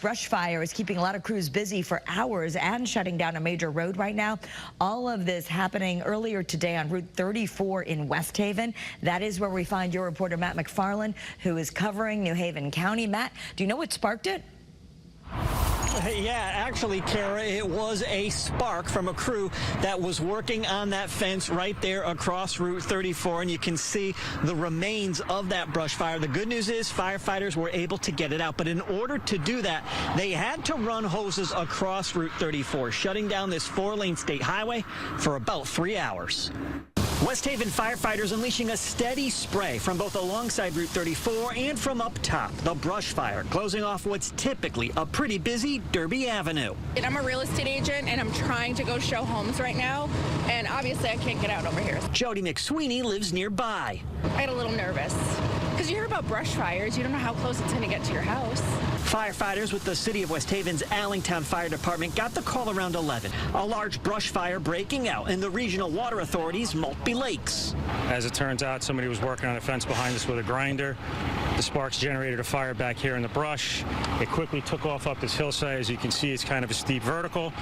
Brush fire is keeping a lot of crews busy for hours and shutting down a major road right now. All of this happening earlier today on Route 34 in West Haven. That is where we find your reporter, Matt McFarland, who is covering New Haven County. Matt, do you know what sparked it? Yeah, actually, Kara, it was a spark from a crew that was working on that fence right there across Route 34, and you can see the remains of that brush fire. The good news is firefighters were able to get it out, but in order to do that, they had to run hoses across Route 34, shutting down this 4-lane state highway for about 3 hours. West Haven firefighters unleashing a steady spray from both alongside Route 34 and from up top. The brush fire closing off what's typically a pretty busy Derby Avenue. I'm a real estate agent and I'm trying to go show homes right now, and obviously I can't get out over here. Jody McSweeney lives nearby. I get a little nervous because you hear about brush fires, you don't know how close it's going to get to your house. Firefighters with the City of West Haven's Allingtown Fire Department got the call around 11. A large brush fire breaking out in the Regional Water Authority's Maltby Lakes. As it turns out, somebody was working on the fence behind us with a grinder. The sparks generated a fire back here in the brush. It quickly took off up this hillside. As you can see, it's kind of a steep vertical,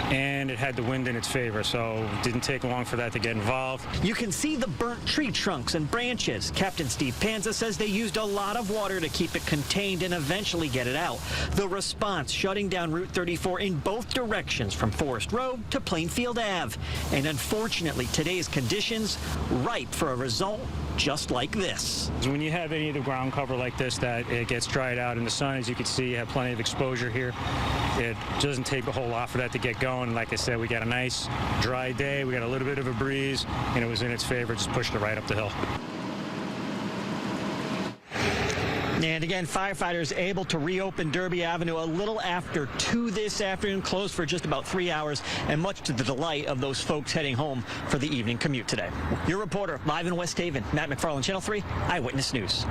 and it had the wind in its favor, so it didn't take long for that to get involved. You can see the burnt tree trunks and branches. Captain Steve Panza says they used a lot of water to keep it contained and eventually get it out. The response shutting down Route 34 in both directions from Forest Road to Plainfield Ave. And unfortunately, today's conditions ripe for a result just like this. When you have any of the ground cover like this that it gets dried out in the sun, as you can see, you have plenty of exposure here. It doesn't take a whole lot for that to get going. Like I said, we got a nice dry day, we got a little bit of a breeze, and it was in its favor, just pushed it right up the hill. And again, firefighters able to reopen Derby Avenue a little after 2 this afternoon, closed for just about 3 hours, and much to the delight of those folks heading home for the evening commute today. Your reporter live in West Haven, Matt McFarland, Channel 3 Eyewitness News.